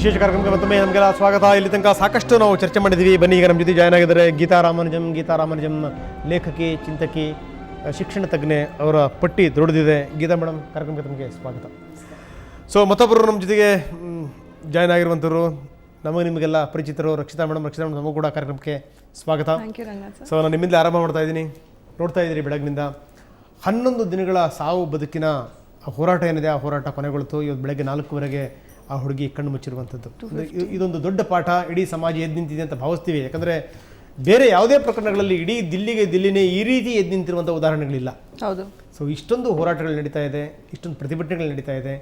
ವಿಶೇಷ ಕಾರ್ಯಕ್ರಮಕ್ಕೆ ಮತ್ತೊಮ್ಮೆ ನಮಗೆಲ್ಲ ಸ್ವಾಗತ. ಇಲ್ಲಿ ತನಕ ಸಾಕಷ್ಟು ನಾವು ಚರ್ಚೆ ಮಾಡಿದ್ದೀವಿ. ಬನ್ನಿ, ಈಗ ನಮ್ಮ ಜೊತೆ ಜಾಯ್ನ್ ಆಗಿದ್ದಾರೆ ಗೀತಾ ರಾಮಾನುಜಂ ಲೇಖಕಿ, ಚಿಂತಕಿ, ಶಿಕ್ಷಣ ತಜ್ಞೆ. ಅವರ ಪಟ್ಟಿ ದೊಡ್ಡದಿದೆ. ಗೀತಾ ಮೇಡಮ್, ಕಾರ್ಯಕ್ರಮಕ್ಕೆ ತಮಗೆ ಸ್ವಾಗತ. ಸೊ ಮತ್ತೊಬ್ಬರು ನಮ್ಮ ಜೊತೆಗೆ ಜಾಯ್ನ್ ಆಗಿರುವಂಥವ್ರು ನಿಮಗೆಲ್ಲ ಪರಿಚಿತರು, ರಕ್ಷಿತಾ ಮೇಡಮ್ ನಮಗೂ ಕೂಡ ಕಾರ್ಯಕ್ರಮಕ್ಕೆ ಸ್ವಾಗತ. ಸೊ ನಾನು ನಿಮ್ಮಿಂದ ಆರಂಭ ಮಾಡ್ತಾ ಇದ್ದೀನಿ. ನೋಡ್ತಾ ಇದ್ದೀರಿ ಬೆಳಗ್ಗಿನಿಂದ 11 ದಿನಗಳ ಸಾವು ಬದುಕಿನ ಹೋರಾಟ ಏನಿದೆ, ಆ ಹೋರಾಟ ಕೊನೆಗೊಳ್ತು. ಇವತ್ತು ಬೆಳಗ್ಗೆ 4:00ವರೆಗೆ ಆ ಹುಡುಗಿ ಕಣ್ಣು ಮುಚ್ಚಿರುವಂಥದ್ದು. ಇದೊಂದು ದೊಡ್ಡ ಪಾಠ. ಇಡೀ ಸಮಾಜ ಎದ್ದು ನಿಂತಿದೆ ಅಂತ ಭಾವಿಸ್ತೀವಿ. ಯಾಕಂದರೆ ಬೇರೆ ಯಾವುದೇ ಪ್ರಕರಣಗಳಲ್ಲಿ ಇಡೀ ದಿಲ್ಲಿನೇ ಈ ರೀತಿ ಎದ್ದು ನಿಂತಿರುವಂಥ ಉದಾಹರಣೆಗಳಿಲ್ಲ. ಹೌದು. ಸೊ ಇಷ್ಟೊಂದು ಹೋರಾಟಗಳು ನಡೀತಾ ಇದೆ, ಇಷ್ಟೊಂದು ಪ್ರತಿಭಟನೆಗಳು ನಡೀತಾ ಇದೆ.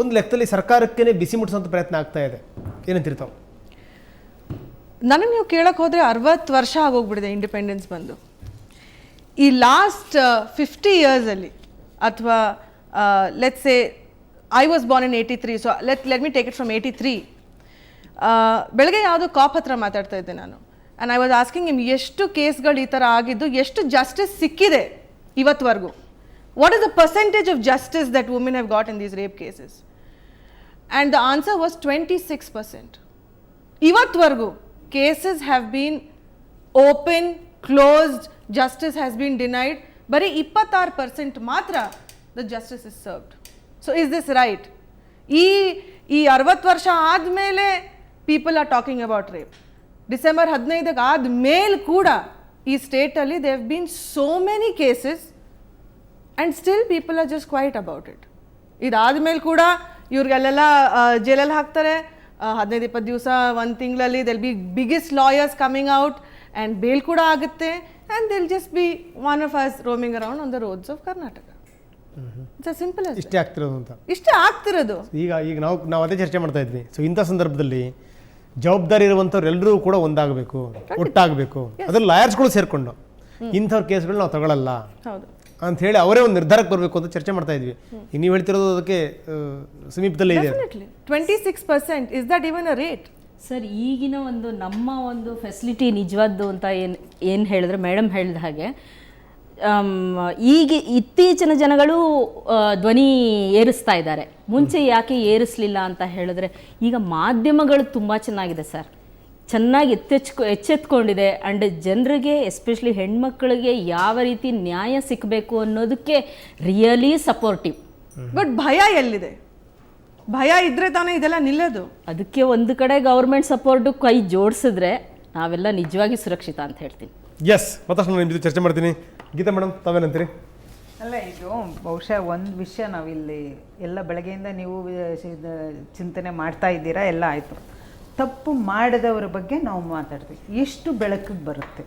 ಒಂದು ಲೆಕ್ಕದಲ್ಲಿ ಸರ್ಕಾರಕ್ಕೇ ಬಿಸಿ ಮುಟ್ಟಿಸುವಂಥ ಪ್ರಯತ್ನ ಆಗ್ತಾ ಇದೆ. ಏನಂತಿರ್ತಾವೆ? ನನಗೆ ನೀವು ಕೇಳಕ್ಕೆ ಹೋದರೆ 60 ವರ್ಷ ಆಗೋಗ್ಬಿಟ್ಟಿದೆ ಇಂಡಿಪೆಂಡೆನ್ಸ್ ಬಂದು. ಈ ಲಾಸ್ಟ್ 50 ಇಯರ್ಸಲ್ಲಿ, ಅಥವಾ let's say I was born in 83, so let me take it from 83. ಬೆಳಗ್ಗೆ ಯಾವುದೋ ಕಾಪ್ ಹತ್ರ ಮಾತಾಡ್ತಾ ಇದ್ದೆ ನಾನು, and I was asking him ಎಷ್ಟು ಕೇಸ್ಗಳು ಈ ಥರ ಆಗಿದ್ದು, ಎಷ್ಟು ಜಸ್ಟಿಸ್ ಸಿಕ್ಕಿದೆ ಇವತ್ತುವರೆಗೂ. What is the percentage of justice that women have got in these rape cases? And the answer was 26%. ಇವತ್ತುವರೆಗೂ cases have been open, closed, justice has been denied. ಬರೀ 26% ಮಾತ್ರ the justice is served. So is this right? ಈ 60 ವರ್ಷ ಆದಮೇಲೆ people are talking about rape. December 15 ಆದಮೇಲೆ ಕೂಡ ಈ ಸ್ಟೇಟಲ್ಲಿ they have been so many cases and still people are just quite about it. ಇದಾದಮೇಲೆ ಕೂಡ ಇವ್ರಿಗೆಲ್ಲೆಲ್ಲ ಜೈಲಲ್ಲಿ ಹಾಕ್ತಾರೆ. 15-20 ದಿವಸ, 1 ತಿಂಗಳಲ್ಲಿ they'll be biggest lawyers coming out and bail ಕೂಡ ಆಗುತ್ತೆ. And they'll just be one of us roaming around on the roads of Karnataka. Simple. ಇಷ್ಟೇ ಆಗ್ತಿರೋದು ಅಂತ. ಇಷ್ಟೇ ಆಗ್ತಿರೋದು. ಈಗ ನಾವು ಅದೇ ಚರ್ಚೆ ಮಾಡ್ತಾ ಇದ್ವಿ. ಸೊ ಇಂಥ ಸಂದರ್ಭದಲ್ಲಿ ಜವಾಬ್ದಾರಿ ಇರುವಂಥವ್ರು ಎಲ್ಲರೂ ಕೂಡ ಒಂದಾಗಬೇಕು, ಒಟ್ಟಾಗಬೇಕು. ಅದ್ರಲ್ಲಿ ಲಾಯರ್ಸ್ಗಳು ಸೇರಿಕೊಂಡು ಇಂಥವ್ರ ಕೇಸ್ಗಳು ನಾವು ತಗೊಳ್ಳಲ್ಲ ಅಂತ ಹೇಳಿ ಅವರೇ ಒಂದು ನಿರ್ಧಾರಕ್ಕೆ ಬರಬೇಕು ಅಂತ ಚರ್ಚೆ ಮಾಡ್ತಾ ಇದ್ವಿ. ಈಗ ನೀವು ಹೇಳ್ತಿರೋದು ಅದಕ್ಕೆ ಸಮೀಪದಲ್ಲೇ ಇದೆ. 26%. Is that even a rate? Sir, ಈಗಿನ ನಮ್ಮ ಫೆಸಿಲಿಟಿ ನಿಜವಾದ್ದು ಅಂತ ಏನು ಹೇಳಿದ್ರೆ, ಮೇಡಮ್ ಹೇಳಿದ ಹಾಗೆ ಈಗ ಇತ್ತೀಚಿನ ಜನಗಳು ಧ್ವನಿ ಏರಿಸ್ತಾ ಇದ್ದಾರೆ. ಮುಂಚೆ ಯಾಕೆ ಏರಿಸಲಿಲ್ಲ ಅಂತ ಹೇಳಿದ್ರೆ, ಈಗ ಮಾಧ್ಯಮಗಳು ತುಂಬ ಚೆನ್ನಾಗಿದೆ ಸರ್, ಚೆನ್ನಾಗಿ ಎಚ್ಚೆತ್ಕೊಂಡಿದೆ. ಆ್ಯಂಡ್ ಜನರಿಗೆ, ಎಸ್ಪೆಷಲಿ ಹೆಣ್ಮಕ್ಳಿಗೆ ಯಾವ ರೀತಿ ನ್ಯಾಯ ಸಿಕ್ಕಬೇಕು ಅನ್ನೋದಕ್ಕೆ ರಿಯಲಿ ಸಪೋರ್ಟಿವ್. ಬಟ್ ಭಯ ಎಲ್ಲಿದೆ? ಭಯ ಇದ್ರೆ ತಾನೇ ಇದೆಲ್ಲ ನಿಲ್ಲೋದು. ಅದಕ್ಕೆ ಒಂದು ಕಡೆ ಗೌರ್ಮೆಂಟ್ ಸಪೋರ್ಟು ಕೈ ಜೋಡಿಸಿದ್ರೆ ನಾವೆಲ್ಲ ನಿಜವಾಗಿ ಸುರಕ್ಷಿತ ಅಂತ ಹೇಳ್ತೀನಿ. ಎಸ್, ಮತ್ತಷ್ಟು ನಾನು ನಿಮ್ಮ ಜೊತೆ ಚರ್ಚೆ ಮಾಡ್ತೀನಿ. ಗೀತಾ ಮೇಡಮ್, ತಾವೇನಂತೀರಿ? ಅಲ್ಲ, ಇದು ಬಹುಶಃ ಒಂದು ವಿಷಯ ನಾವಿಲ್ಲಿ ಎಲ್ಲ ಬೆಳಗ್ಗೆಯಿಂದ ನೀವು ಚಿಂತನೆ ಮಾಡ್ತಾ ಇದ್ದೀರಾ, ಎಲ್ಲ ಆಯಿತು. ತಪ್ಪು ಮಾಡಿದವರ ಬಗ್ಗೆ ನಾವು ಮಾತಾಡ್ತೀವಿ, ಎಷ್ಟು ಬೆಳಕಿಗೆ ಬರುತ್ತೆ.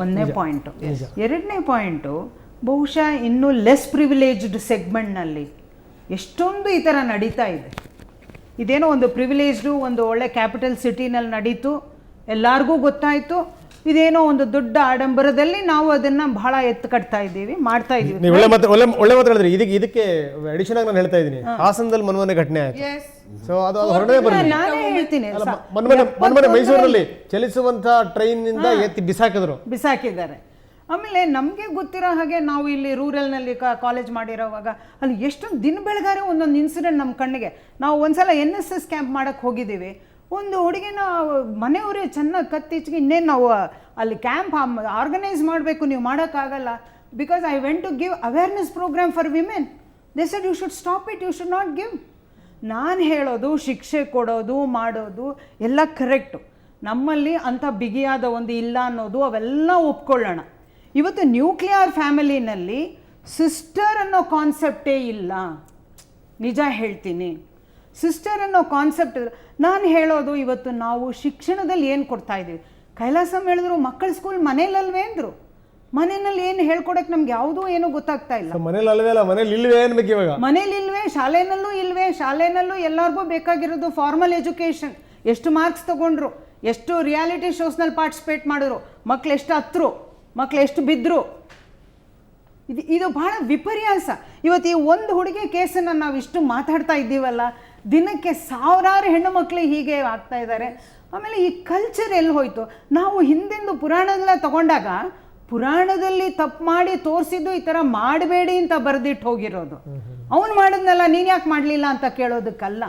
ಒಂದನೇ ಪಾಯಿಂಟು. ಎರಡನೇ ಪಾಯಿಂಟು, ಬಹುಶಃ ಇನ್ನೂ ಲೆಸ್ ಪ್ರಿವಿಲೇಜ್ಡ್ ಸೆಗ್ಮೆಂಟ್ನಲ್ಲಿ ಎಷ್ಟೊಂದು ಈ ಥರ ನಡೀತಾ ಇದೆ. ಇದೇನೋ ಒಂದು ಪ್ರಿವಿಲೇಜ್ಡು, ಒಂದು ಒಳ್ಳೆ ಕ್ಯಾಪಿಟಲ್ ಸಿಟಿನಲ್ಲಿ ನಡೀತು, ಎಲ್ಲರಿಗೂ ಗೊತ್ತಾಯಿತು. ಇದೇನೋ ಒಂದು ದೊಡ್ಡ ಆಡಂಬರದಲ್ಲಿ ನಾವು ಅದನ್ನ ಬಹಳ ಎತ್ತು ಕಟ್ತಾ ಇದ್ದೀವಿ, ಮಾಡ್ತಾ ಇದ್ದೀವಿ. ಒಳ್ಳೆ ಮಾತಾಡಿದ್ರಿ. ಇದಕ್ಕೆ ಅಡಿಷನ್ ಆಗಿ ನಾನು ಹೇಳ್ತಾ ಇದ್ದೀನಿ, ಹಾಸನದಲ್ಲಿ ಮನಮನೆ ಘಟನೆ ಆಯ್ತು. ಸೊ ಅದು ಹೊರಗಡೆ ಬರಲಿ. ನಾನೇ ಹೇಳ್ತೀನಿ, ಮನಮನೆ ಮೈಸೂರಲ್ಲಿ ಚಲಿಸುವಂತ ಟ್ರೈನ್ ನಿಂದ ಎತ್ತಿ ಬಿಸಾಕಿದ್ದಾರೆ. ಆಮೇಲೆ ನಮಗೆ ಗೊತ್ತಿರೋ ಹಾಗೆ ನಾವು ಇಲ್ಲಿ ರೂರಲ್ನಲ್ಲಿ ಕಾಲೇಜ್ ಮಾಡಿರೋವಾಗ ಅಲ್ಲಿ ಎಷ್ಟೊಂದು ದಿನ ಬೆಳಗಾರೆ ಒಂದೊಂದು ಇನ್ಸಿಡೆಂಟ್ ನಮ್ಮ ಕಣ್ಣಿಗೆ. ನಾವು ಒಂದ್ಸಲ NSS ಕ್ಯಾಂಪ್ ಮಾಡಕ್ಕೆ ಹೋಗಿದ್ದೀವಿ. ಒಂದು ಹುಡುಗಿನ ಮನೆಯವರೇ ಚೆನ್ನಾಗಿ ಕತ್ತೀಚಿಗೆ, ಇನ್ನೇನು ನಾವು ಅಲ್ಲಿ ಕ್ಯಾಂಪ್ ಆರ್ಗನೈಸ್ ಮಾಡಬೇಕು, ನೀವು ಮಾಡೋಕ್ಕಾಗಲ್ಲ. Because I went to give awareness programme for women. They said you should stop it, you should not give. ನಾನು ಹೇಳೋದು, ಶಿಕ್ಷೆ ಕೊಡೋದು, ಮಾಡೋದು ಎಲ್ಲ ಕರೆಕ್ಟು. ನಮ್ಮಲ್ಲಿ ಅಂಥ ಬಿಗಿಯಾದ ಒಂದು ಇಲ್ಲ ಅನ್ನೋದು ಅವೆಲ್ಲ ಒಪ್ಕೊಳ್ಳೋಣ. ಇವತ್ತು ನ್ಯೂಕ್ಲಿಯರ್ ಫ್ಯಾಮಿಲಿನಲ್ಲಿ ಸಿಸ್ಟರ್ ಅನ್ನೋ ಕಾನ್ಸೆಪ್ಟೇ ಇಲ್ಲ. ನಿಜ ಹೇಳ್ತೀನಿ, ಸಿಸ್ಟರ್ ಅನ್ನೋ ಕಾನ್ಸೆಪ್ಟ್. ನಾನು ಹೇಳೋದು, ಇವತ್ತು ನಾವು ಶಿಕ್ಷಣದಲ್ಲಿ ಏನು ಕೊಡ್ತಾ ಇದ್ದೀವಿ? ಕೈಲಾಸಂ ಹೇಳಿದ್ರು ಮಕ್ಕಳ ಸ್ಕೂಲ್ ಮನೇಲಲ್ವೇ ಅಂದರು. ಮನೆಯಲ್ಲಿ ಏನು ಹೇಳ್ಕೊಡಕ್ಕೆ ನಮ್ಗೆ ಯಾವುದೂ ಏನೂ ಗೊತ್ತಾಗ್ತಾ ಇಲ್ಲ. ಮನೇಲಿಲ್ವೇ, ಶಾಲೆನಲ್ಲೂ ಇಲ್ವೇ. ಶಾಲೆನಲ್ಲೂ ಎಲ್ಲರಿಗೂ ಬೇಕಾಗಿರೋದು ಫಾರ್ಮಲ್ ಎಜುಕೇಷನ್. ಎಷ್ಟು ಮಾರ್ಕ್ಸ್ ತೊಗೊಂಡ್ರು, ಎಷ್ಟು ರಿಯಾಲಿಟಿ ಶೋಸ್ನಲ್ಲಿ ಪಾರ್ಟಿಸಿಪೇಟ್ ಮಾಡಿದ್ರು, ಮಕ್ಳು ಎಷ್ಟು ಹತ್ತರು, ಮಕ್ಳು ಎಷ್ಟು ಬಿದ್ದರು. ಇದು ಬಹಳ ವಿಪರ್ಯಾಸ. ಇವತ್ತು ಈ ಒಂದು ಹುಡುಗಿ ಕೇಸನ್ನು ನಾವು ಇಷ್ಟು ಮಾತಾಡ್ತಾ ಇದ್ದೀವಲ್ಲ, ದಿನಕ್ಕೆ ಸಾವಿರಾರು ಹೆಣ್ಣು ಮಕ್ಕಳು ಹೀಗೆ ಆಗ್ತಾ ಇದ್ದಾರೆ. ಆಮೇಲೆ ಈ ಕಲ್ಚರ್ ಎಲ್ಲಿ ಹೋಯ್ತು? ನಾವು ಹಿಂದೆಂದು ಪುರಾಣದಲ್ಲ ತಗೊಂಡಾಗ ಪುರಾಣದಲ್ಲಿ ತಪ್ಪು ಮಾಡಿ ತೋರಿಸಿದ್ದು ಈ ಥರ ಮಾಡಬೇಡಿ ಅಂತ ಬರೆದಿಟ್ಟು ಹೋಗಿರೋದು. ಅವನು ಮಾಡಿದ್ನಲ್ಲ, ನೀನು ಯಾಕೆ ಮಾಡಲಿಲ್ಲ ಅಂತ ಕೇಳೋದಕ್ಕಲ್ಲ.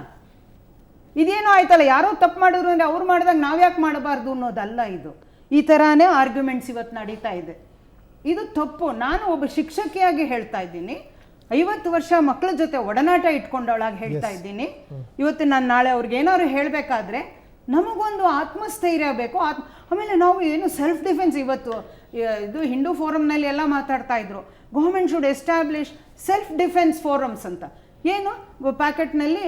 ಇದೇನೋ ಆಯ್ತಲ್ಲ, ಯಾರೋ ತಪ್ಪು ಮಾಡಿದ್ರು ಅಂದರೆ ಅವ್ರು ಮಾಡಿದಾಗ ನಾವು ಯಾಕೆ ಮಾಡಬಾರ್ದು ಅನ್ನೋದಲ್ಲ ಇದು. ಈ ಥರನೇ ಆರ್ಗ್ಯುಮೆಂಟ್ಸ್ ಇವತ್ತು ನಡೀತಾ ಇದೆ. ಇದು ತಪ್ಪು. ನಾನು ಒಬ್ಬ ಶಿಕ್ಷಕಿಯಾಗಿ ಹೇಳ್ತಾ ಇದ್ದೀನಿ, 50 ವರ್ಷ ಮಕ್ಕಳ ಜೊತೆ ಒಡನಾಟ ಇಟ್ಕೊಂಡವಳಾಗಿ ಹೇಳ್ತಾ ಇದ್ದೀನಿ. ಇವತ್ತು ನಾನು ನಾಳೆ ಅವ್ರಿಗೆ ಏನಾದ್ರು ಹೇಳಬೇಕಾದ್ರೆ ನಮಗೊಂದು ಆತ್ಮಸ್ಥೈರ್ಯ ಬೇಕು. ಆಮೇಲೆ ನಾವು ಏನು ಸೆಲ್ಫ್ ಡಿಫೆನ್ಸ್, ಇವತ್ತು ಇದು ಹಿಂದೂ ಫೋರಮ್ನಲ್ಲಿ ಎಲ್ಲ ಮಾತಾಡ್ತಾ ಇದ್ರು, government should establish self defence forums ಅಂತ. ಏನು ಪ್ಯಾಕೆಟ್ನಲ್ಲಿ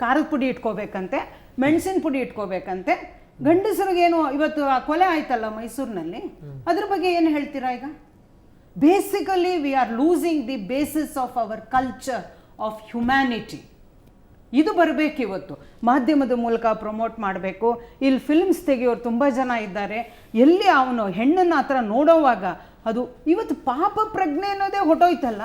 ಖಾರದ ಪುಡಿ ಇಟ್ಕೋಬೇಕಂತೆ, ಮೆಣಸಿನ ಪುಡಿ ಇಟ್ಕೋಬೇಕಂತೆ. ಗಂಡಸರಿಗೇನು ಇವತ್ತು ಆ ಕೊಲೆ ಆಯ್ತಲ್ಲ ಮೈಸೂರಿನಲ್ಲಿ, ಅದ್ರ ಬಗ್ಗೆ ಏನು ಹೇಳ್ತೀರಾ ಈಗ? Basically we are losing the basis of our culture of humanity. ಇದು ಬರಬೇಕು. ಇವತ್ತು ಮಾಧ್ಯಮದ ಮೂಲಕ ಪ್ರಮೋಟ್ ಮಾಡಬೇಕು. ಇಲ್ಲಿ ಫಿಲ್ಮ್ಸ್ ತೆಗೆಯೋರು ತುಂಬ ಜನ ಇದ್ದಾರೆ. ಎಲ್ಲಿ ಅವನು ಹೆಣ್ಣನ್ನು ಆ ಥರ ನೋಡೋವಾಗ ಅದು ಇವತ್ತು ಪಾಪ ಪ್ರಜ್ಞೆ ಅನ್ನೋದೇ ಹೊಟ್ಟೋಯ್ತಲ್ಲ.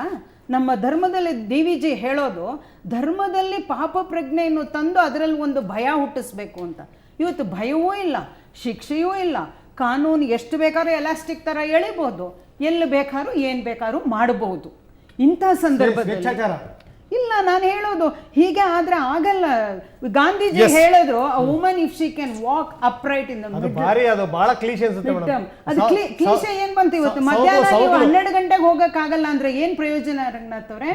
ನಮ್ಮ ಧರ್ಮದಲ್ಲಿ DVG ಹೇಳೋದು, ಧರ್ಮದಲ್ಲಿ ಪಾಪ ಪ್ರಜ್ಞೆಯನ್ನು ತಂದು ಅದರಲ್ಲಿ ಒಂದು ಭಯ ಹುಟ್ಟಿಸ್ಬೇಕು ಅಂತ. ಇವತ್ತು ಭಯವೂ ಇಲ್ಲ, ಶಿಕ್ಷೆಯೂ ಇಲ್ಲ, ಕಾನೂನು ಎಷ್ಟು ಬೇಕಾದ್ರೂ ಎಲಾಸ್ಟಿಕ್ ಥರ ಎಳಿಬೋದು, ಎಲ್ಲಿ ಬೇಕಾದ್ರೂ ಏನು ಬೇಕಾದ್ರೂ ಮಾಡಬಹುದು. ಇಂಥ ಸಂದರ್ಭದಲ್ಲಿ ಇಲ್ಲ, ನಾನು ಹೇಳೋದು ಹೀಗೆ ಆದ್ರೆ ಆಗಲ್ಲ. ಗಾಂಧೀಜಿ ಹೇಳಿದ್ರು, a woman if she can walk upright in the mid. ಅದು ಬಹಳ ಕ್ಲೀಶೆ ಅನ್ಸುತ್ತೆ ಮೇಡಮ್. ಅದು ಕ್ಲೀಶೆ ಏನ್ ಬಂತು ಇವತ್ತು? ಮಧ್ಯಾಹ್ನ ನೀವು 12 ಗಂಟೆಗೆ ಹೋಗಕ್ಕಾಗಲ್ಲ ಅಂದ್ರೆ ಏನ್ ಪ್ರಯೋಜನ ರಂಗನಾಥವ್ರೆ?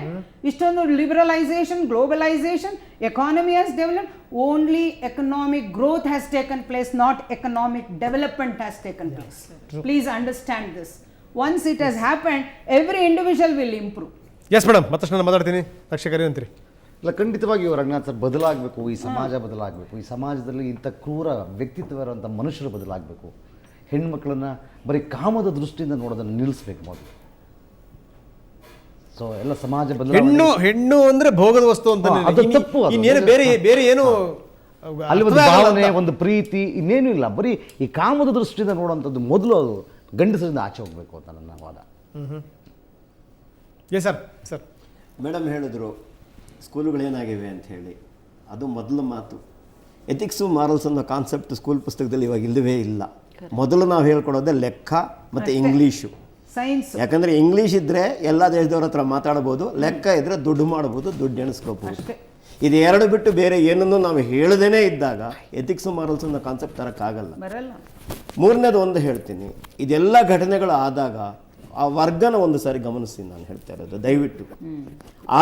ಇಷ್ಟೊಂದು liberalisation, globalisation, economy has developed. Only economic growth has taken place, not economic development has taken place. Please understand this. Once it has happened, every individual will improve. Yes madam, ಮತ್ತಷ್ಟು ನಾನು ಮಾತಾಡ್ತೀನಿ. ತಕ್ಷಕರಿ ಅಂತೀರಿ? ಇಲ್ಲ, ಖಂಡಿತವಾಗಿಯೂ ರಂಗನಾಥ್ ಸರ್ ಬದಲಾಗಬೇಕು. ಈ ಸಮಾಜ ಬದಲಾಗಬೇಕು. ಈ ಸಮಾಜದಲ್ಲಿ ಇಂಥ ಕ್ರೂರ ವ್ಯಕ್ತಿತ್ವ ಇರುವಂಥ ಮನುಷ್ಯರು ಬದಲಾಗಬೇಕು. ಹೆಣ್ಮಕ್ಳನ್ನ ಬರೀ ಕಾಮದ ದೃಷ್ಟಿಯಿಂದ ನೋಡೋದನ್ನು ನಿಲ್ಲಿಸ್ಬೇಕು ಮೊದಲು. ಸೊ ಎಲ್ಲ ಸಮಾಜ ಹೆಣ್ಣು ಹೆಣ್ಣು ಅಂದ್ರೆ ಭೋಗದ ವಸ್ತು ಅಂತ ಅದು ತಪ್ಪು. ಇನ್ನೇನು ಬೇರೆ ಏನು ಅಲ್ಲಿ ಒಂದು ಭಾವನೆ, ಒಂದು ಪ್ರೀತಿ, ಇನ್ನೇನು ಇಲ್ಲ. ಬರೀ ಈ ಕಾಮದ ದೃಷ್ಟಿಯಿಂದ ನೋಡುವಂಥದ್ದು ಮೊದಲು ಅದು ಗಂಡಸರಿಂದ ಆಚೆ ಹೋಗಬೇಕು ಅಂತ ನನ್ನ ವಾದ. Yes sir. ಸರ್ ಮೇಡಮ್ ಹೇಳಿದ್ರು ಸ್ಕೂಲುಗಳೇನಾಗಿವೆ ಅಂತ ಹೇಳಿ. ಅದು ಮೊದಲ ಮಾತು. ಎಥಿಕ್ಸು ಮಾರಲ್ಸ್ ಅನ್ನೋ ಕಾನ್ಸೆಪ್ಟ್ ಸ್ಕೂಲ್ ಪುಸ್ತಕದಲ್ಲಿ ಇವಾಗ ಇಲ್ಲವೇ ಇಲ್ಲ. ಮೊದಲು ನಾವು ಹೇಳ್ಕೊಡೋದೇ ಲೆಕ್ಕ ಮತ್ತು ಇಂಗ್ಲೀಷು, ಸೈನ್ಸ್. ಯಾಕಂದರೆ ಇಂಗ್ಲೀಷ್ ಇದ್ದರೆ ಎಲ್ಲ ದೇಶದವ್ರ ಹತ್ರ ಮಾತಾಡ್ಬೋದು, ಲೆಕ್ಕ ಇದ್ದರೆ ದುಡ್ಡು ಮಾಡ್ಬೋದು, ದುಡ್ಡು ಎಣಿಸ್ಕೋಬೋದು. ಇದು ಎರಡು ಬಿಟ್ಟು ಬೇರೆ ಏನನ್ನು ನಾವು ಹೇಳದೇನೆ ಇದ್ದಾಗ ಎಥಿಕ್ಸು ಮಾರಲ್ಸ್ ಅನ್ನೋ ಕಾನ್ಸೆಪ್ಟ್ ತರೋಕ್ಕಾಗಲ್ಲ. ಮೂರನೇದು ಒಂದು ಹೇಳ್ತೀನಿ, ಇದೆಲ್ಲ ಘಟನೆಗಳು ಆದಾಗ ಆ ವರ್ಗನ ಒಂದು ಸಾರಿ ಗಮನಿಸಿ. ನಾನು ಹೇಳ್ತಾ ಇರೋದು ದಯವಿಟ್ಟು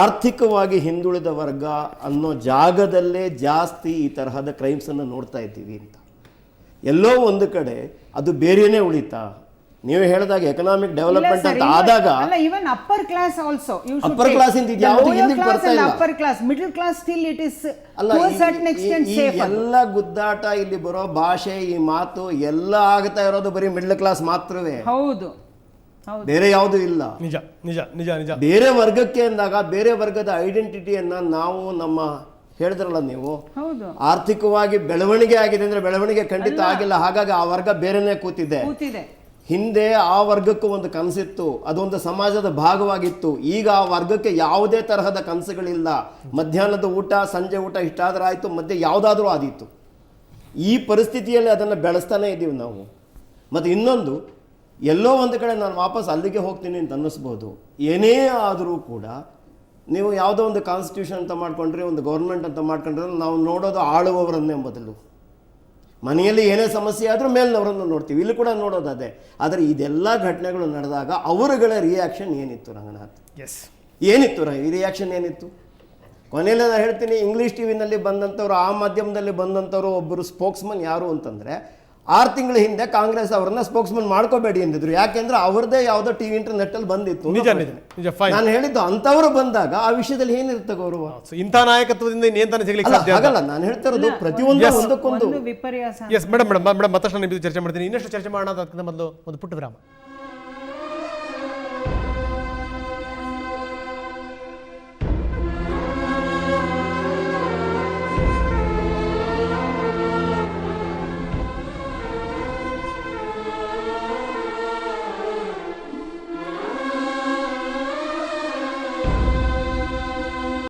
ಆರ್ಥಿಕವಾಗಿ ಹಿಂದುಳಿದ ವರ್ಗ ಅನ್ನೋ ಜಾಗದಲ್ಲೇ ಜಾಸ್ತಿ ಈ ತರಹದ ಕ್ರೈಮ್ಸನ್ನು ನೋಡ್ತಾ ಇದ್ದೀವಿ ಅಂತ. ಎಲ್ಲೋ ಒಂದು ಕಡೆ ಅದು ಬೇರೆಯೇ ಉಳಿತಾ. ನೀವು ಹೇಳಿದಾಗ ಎಕನಾಮಿಕ್ ಡೆವಲಪ್ಮೆಂಟ್ ಅಂತ ಆದಾಗ even upper class also you should upper class ಇಂದ ಯಾವುದು ಇಲ್ಲಿಗೆ ಬರ್ತಾ ಇಲ್ಲ. upper class, middle class still it is ಅಲ್ಲ, to a certain extent safe. ಎಲ್ಲ ಗುದ್ದಾಟ, ಇಲ್ಲಿ ಬರೋ ಭಾಷೆ, ಈ ಮಾತು ಎಲ್ಲ ಆಗ್ತಾ ಇರೋದು ಬರೀ ಮಿಡ್ಲ್ ಕ್ಲಾಸ್ ಮಾತ್ರವೇ. ಹೌದು, ಬೇರೆ ಯಾವುದು ಇಲ್ಲ. ನಿಜ ನಿಜ ನಿಜ ನಿಜ. ಬೇರೆ ವರ್ಗಕ್ಕೆ ಅಂದಾಗ ಬೇರೆ ವರ್ಗದ ಐಡೆಂಟಿಟಿಯನ್ನ ನಾವು ನಮ್ಮ ಹೇಳಿದ್ರಲ್ಲ ನೀವು, ಆರ್ಥಿಕವಾಗಿ ಬೆಳವಣಿಗೆ ಆಗಿದೆ ಅಂದ್ರೆ ಬೆಳವಣಿಗೆ ಖಂಡಿತ ಆಗಿಲ್ಲ. ಹಾಗಾಗಿ ಆ ವರ್ಗ ಬೇರೆನೇ ಕೂತಿದೆ. ಹಿಂದೆ ಆ ವರ್ಗಕ್ಕೂ ಒಂದು ಕನಸಿತ್ತು, ಅದೊಂದು ಸಮಾಜದ ಭಾಗವಾಗಿತ್ತು. ಈಗ ಆ ವರ್ಗಕ್ಕೆ ಯಾವುದೇ ತರಹದ ಕನಸುಗಳಿಲ್ಲ. ಮಧ್ಯಾಹ್ನದ ಊಟ, ಸಂಜೆ ಊಟ ಇಷ್ಟಾದ್ರೂ ಆಯಿತು, ಮಧ್ಯೆ ಯಾವುದಾದ್ರೂ ಆದೀತು. ಈ ಪರಿಸ್ಥಿತಿಯಲ್ಲಿ ಅದನ್ನು ಬೆಳೆಸ್ತಾನೆ ಇದ್ದೀವಿ ನಾವು. ಮತ್ತು ಇನ್ನೊಂದು, ಎಲ್ಲೋ ಒಂದು ಕಡೆ ನಾನು ವಾಪಸ್ ಅಲ್ಲಿಗೆ ಹೋಗ್ತೀನಿ ಅಂತ ಅನ್ನಿಸ್ಬೋದು. ಏನೇ ಆದರೂ ಕೂಡ ನೀವು ಯಾವುದೋ ಒಂದು ಕಾನ್ಸ್ಟಿಟ್ಯೂಷನ್ ಅಂತ ಮಾಡ್ಕೊಂಡ್ರೆ, ಒಂದು ಗೌರ್ಮೆಂಟ್ ಅಂತ ಮಾಡ್ಕೊಂಡ್ರೆ ನಾವು ನೋಡೋದು ಆಳುವವರನ್ನೇ ಮೊದಲು. ಮನೆಯಲ್ಲಿ ಏನೇ ಸಮಸ್ಯೆ ಆದರೂ ಮೇಲಿನವರನ್ನು ನೋಡ್ತೀವಿ, ಇಲ್ಲಿ ಕೂಡ ನೋಡೋದು ಅದೇ. ಆದರೆ ಇದೆಲ್ಲ ಘಟನೆಗಳು ನಡೆದಾಗ ಅವರುಗಳ ರಿಯಾಕ್ಷನ್ ಏನಿತ್ತು ರಂಗನಾಥ್? ಏನಿತ್ತು ಈ ರಿಯಾಕ್ಷನ್ ಏನಿತ್ತು? ಕೊನೆಯಲ್ಲಿ ನಾನು ಹೇಳ್ತೀನಿ, ಇಂಗ್ಲೀಷ್ ಟಿವಿನಲ್ಲಿ ಬಂದಂಥವ್ರು, ಆ ಮಾಧ್ಯಮದಲ್ಲಿ ಬಂದಂಥವ್ರು ಒಬ್ಬರು ಸ್ಪೋಕ್ಸ್ಮನ್ ಯಾರು ಅಂತಂದರೆ, 6 ತಿಂಗಳ ಹಿಂದೆ ಕಾಂಗ್ರೆಸ್ ಅವರನ್ನ ಸ್ಪೋಕ್ಸ್ಮನ್ ಮಾಡ್ಕೋಬೇಡಿ ಅಂದಿದ್ರು. ಯಾಕೆಂದ್ರೆ ಅವ್ರದ್ದೇ ಯಾವುದೋ ಟಿವಿ ಇಂಟರ್ನೆಟ್ ಅಲ್ಲಿ ಬಂದಿತ್ತು. ನಾನು ಹೇಳಿದ್ದು ಅಂಥವ್ರು ಬಂದಾಗ ಆ ವಿಷಯದಲ್ಲಿ ಏನಿರುತ್ತೆ ಗೌರವ? ಇಂಥ ನಾಯಕತ್ವದಿಂದ ಹಾಗಲ್ಲ ನಾನು ಹೇಳ್ತಾ ಇರೋದು. ಪ್ರತಿಯೊಂದು ಒಂದಕ್ಕೊಂದು ವಿಪರ್ಯಾಸ. ಎಸ್ ಮೇಡಮ್, ಮತ್ತಷ್ಟು ನಾನು ಚರ್ಚೆ ಮಾಡ್ತೀನಿ. ಇನ್ನಷ್ಟು ಚರ್ಚೆ ಮಾಡೋದಕ್ಕಿಂತ ಮೊದಲು ಒಂದು ಪುಟ್ಟ ವಿರಾಮ.